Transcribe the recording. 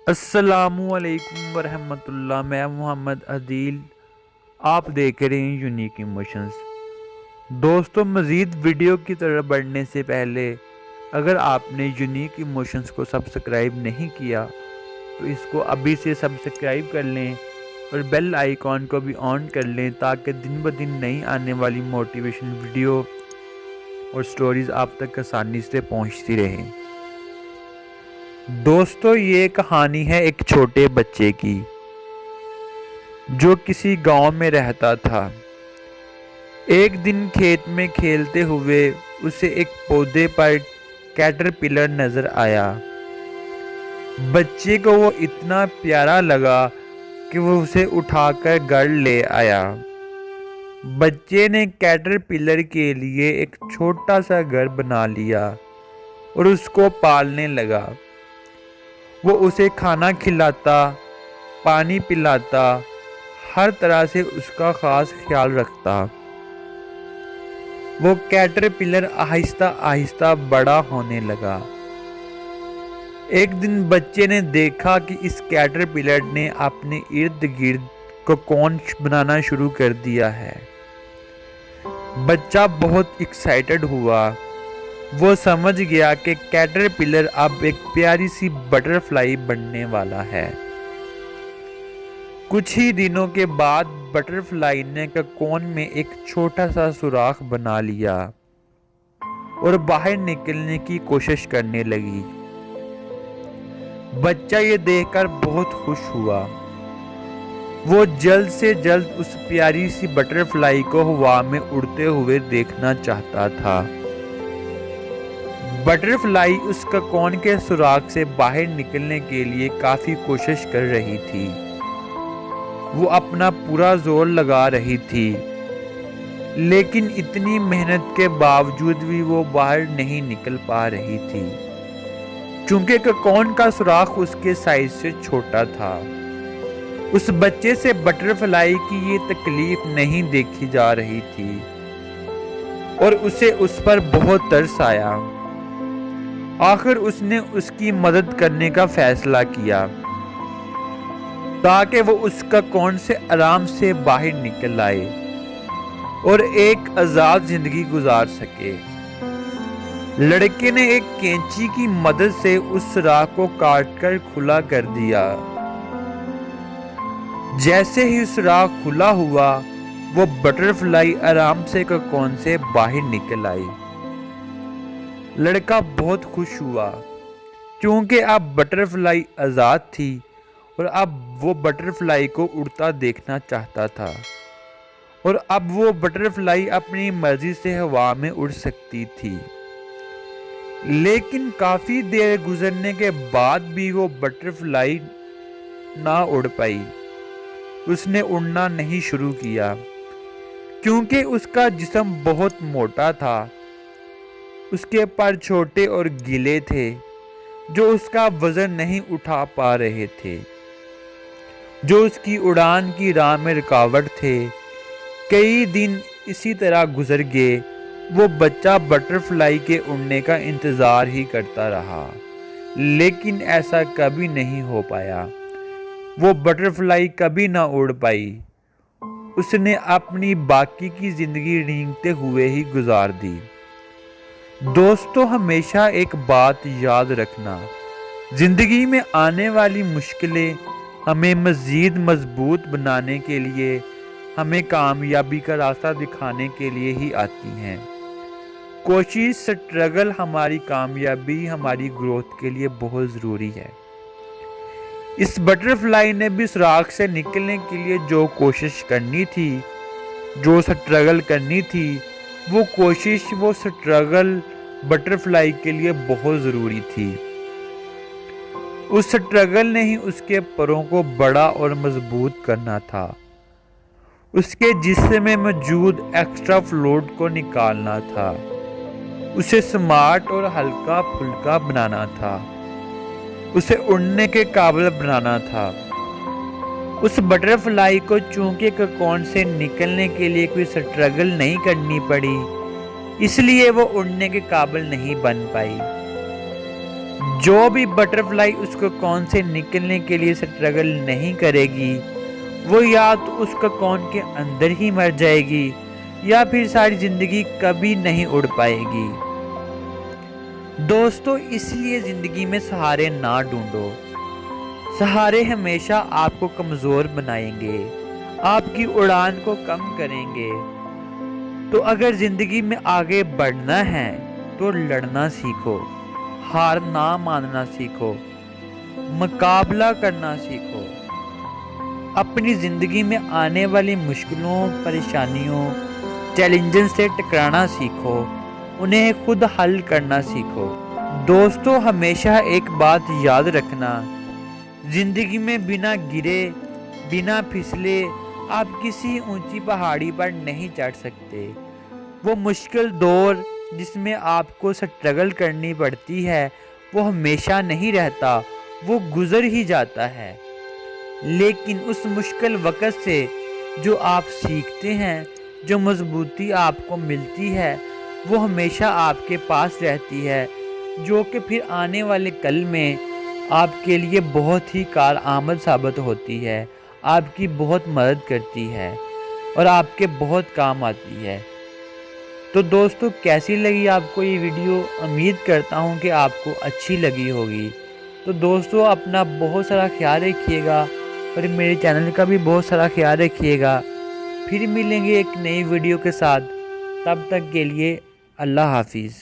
السلام علیکم ورحمۃ اللہ۔ میں محمد عدیل، آپ دیکھ رہے ہیں یونیک ایموشنز۔ دوستو، مزید ویڈیو کی طرف بڑھنے سے پہلے اگر آپ نے یونیک ایموشنز کو سبسکرائب نہیں کیا تو اس کو ابھی سے سبسکرائب کر لیں اور بیل آئیکن کو بھی آن کر لیں تاکہ دن بدن نئی آنے والی موٹیویشن ویڈیو اور سٹوریز آپ تک آسانی سے پہنچتی رہیں۔ دوستو، یہ کہانی ہے ایک چھوٹے بچے کی جو کسی گاؤں میں رہتا تھا۔ ایک دن کھیت میں کھیلتے ہوئے اسے ایک پودے پر کیٹرپلر نظر آیا۔ بچے کو وہ اتنا پیارا لگا کہ وہ اسے اٹھا کر گھر لے آیا۔ بچے نے کیٹرپلر کے لیے ایک چھوٹا سا گھر بنا لیا اور اس کو پالنے لگا۔ وہ اسے کھانا کھلاتا، پانی پلاتا، ہر طرح سے اس کا خاص خیال رکھتا۔ وہ کیٹرپلر آہستہ آہستہ بڑا ہونے لگا۔ ایک دن بچے نے دیکھا کہ اس کیٹرپلر نے اپنے ارد گرد کوکون بنانا شروع کر دیا ہے۔ بچہ بہت ایکسائٹڈ ہوا۔ وہ سمجھ گیا کہ کیٹرپلر اب ایک پیاری سی بٹرفلائی بننے والا ہے۔ کچھ ہی دنوں کے بعد بٹرفلائی نے کوکون میں ایک چھوٹا سا سوراخ بنا لیا اور باہر نکلنے کی کوشش کرنے لگی۔ بچہ یہ دیکھ کر بہت خوش ہوا۔ وہ جلد سے جلد اس پیاری سی بٹرفلائی کو ہوا میں اڑتے ہوئے دیکھنا چاہتا تھا۔ بٹرفلائی اس کوکون کے سوراخ سے باہر نکلنے کے لیے کافی کوشش کر رہی تھی۔ وہ اپنا پورا زور لگا رہی تھی، لیکن اتنی محنت کے باوجود بھی وہ باہر نہیں نکل پا رہی تھی، چونکہ کوکون کا سوراخ اس کے سائز سے چھوٹا تھا۔ اس بچے سے بٹرفلائی کی یہ تکلیف نہیں دیکھی جا رہی تھی اور اسے اس پر بہت ترس آیا۔ آخر اس نے اس کی مدد کرنے کا فیصلہ کیا تاکہ وہ اس کوکون سے آرام سے باہر نکل آئے اور ایک آزاد زندگی گزار سکے۔ لڑکے نے ایک کینچی کی مدد سے اس سوراخ کو کاٹ کر کھلا کر دیا۔ جیسے ہی سوراخ کھلا ہوا، وہ بٹرفلائی آرام سے کوکون سے باہر نکل آئی۔ لڑکا بہت خوش ہوا کیونکہ اب بٹرفلائی آزاد تھی اور اب وہ بٹرفلائی کو اڑتا دیکھنا چاہتا تھا، اور اب وہ بٹرفلائی اپنی مرضی سے ہوا میں اڑ سکتی تھی۔ لیکن کافی دیر گزرنے کے بعد بھی وہ بٹرفلائی نہ اڑ پائی۔ اس نے اڑنا نہیں شروع کیا کیونکہ اس کا جسم بہت موٹا تھا۔ اس کے پر چھوٹے اور گیلے تھے جو اس کا وزن نہیں اٹھا پا رہے تھے، جو اس کی اڑان کی راہ میں رکاوٹ تھے۔ کئی دن اسی طرح گزر گئے۔ وہ بچہ بٹرفلائی کے اڑنے کا انتظار ہی کرتا رہا، لیکن ایسا کبھی نہیں ہو پایا۔ وہ بٹرفلائی کبھی نہ اڑ پائی۔ اس نے اپنی باقی کی زندگی رینگتے ہوئے ہی گزار دی۔ دوستو، ہمیشہ ایک بات یاد رکھنا، زندگی میں آنے والی مشکلیں ہمیں مزید مضبوط بنانے کے لیے، ہمیں کامیابی کا راستہ دکھانے کے لیے ہی آتی ہیں۔ کوشش، سٹرگل ہماری کامیابی، ہماری گروتھ کے لیے بہت ضروری ہے۔ اس بٹرفلائی نے بھی سوراخ سے نکلنے کے لیے جو کوشش کرنی تھی، جو سٹرگل کرنی تھی، وہ کوشش، وہ سٹرگل بٹرفلائی کے لیے بہت ضروری تھی۔ اس سٹرگل نے ہی اس کے پروں کو بڑا اور مضبوط کرنا تھا۔ اس کے جسم میں موجود ایکسٹرا فلوئڈ کو نکالنا تھا، اسے سمارٹ اور ہلکا پھلکا بنانا تھا، اسے اڑنے کے قابل بنانا تھا۔ اس بٹرفلائی کو چونکہ کوکون سے نکلنے کے لیے کوئی سٹرگل نہیں کرنی پڑی، اس لیے وہ اڑنے کے قابل نہیں بن پائی۔ جو بھی بٹرفلائی اس کوکون سے نکلنے کے لیے سٹرگل نہیں کرے گی وہ یا تو اس کوکون کے اندر ہی مر جائے گی یا پھر ساری زندگی کبھی نہیں اڑ پائے گی۔ دوستو اس لیے زندگی میں سہارے نہ ڈھونڈو، سہارے ہمیشہ آپ کو کمزور بنائیں گے، آپ کی اڑان کو کم کریں گے۔ تو اگر زندگی میں آگے بڑھنا ہے تو لڑنا سیکھو، ہار نہ ماننا سیکھو، مقابلہ کرنا سیکھو، اپنی زندگی میں آنے والی مشکلوں، پریشانیوں، چیلنجز سے ٹکرانا سیکھو، انہیں خود حل کرنا سیکھو۔ دوستو ہمیشہ ایک بات یاد رکھنا، زندگی میں بنا گرے، بنا پھسلے آپ کسی اونچی پہاڑی پر نہیں چڑھ سکتے۔ وہ مشکل دور جس میں آپ کو سٹرگل کرنی پڑتی ہے وہ ہمیشہ نہیں رہتا، وہ گزر ہی جاتا ہے، لیکن اس مشکل وقت سے جو آپ سیکھتے ہیں، جو مضبوطی آپ کو ملتی ہے وہ ہمیشہ آپ کے پاس رہتی ہے، جو کہ پھر آنے والے کل میں آپ کے لیے بہت ہی کارآمد ثابت ہوتی ہے، آپ کی بہت مدد کرتی ہے اور آپ کے بہت کام آتی ہے۔ تو دوستو کیسی لگی آپ کو یہ ویڈیو؟ امید کرتا ہوں کہ آپ کو اچھی لگی ہوگی۔ تو دوستو اپنا بہت سارا خیال رکھیے گا اور میرے چینل کا بھی بہت سارا خیال رکھیے گا۔ پھر ملیں گے ایک نئی ویڈیو کے ساتھ، تب تک کے لیے اللہ حافظ۔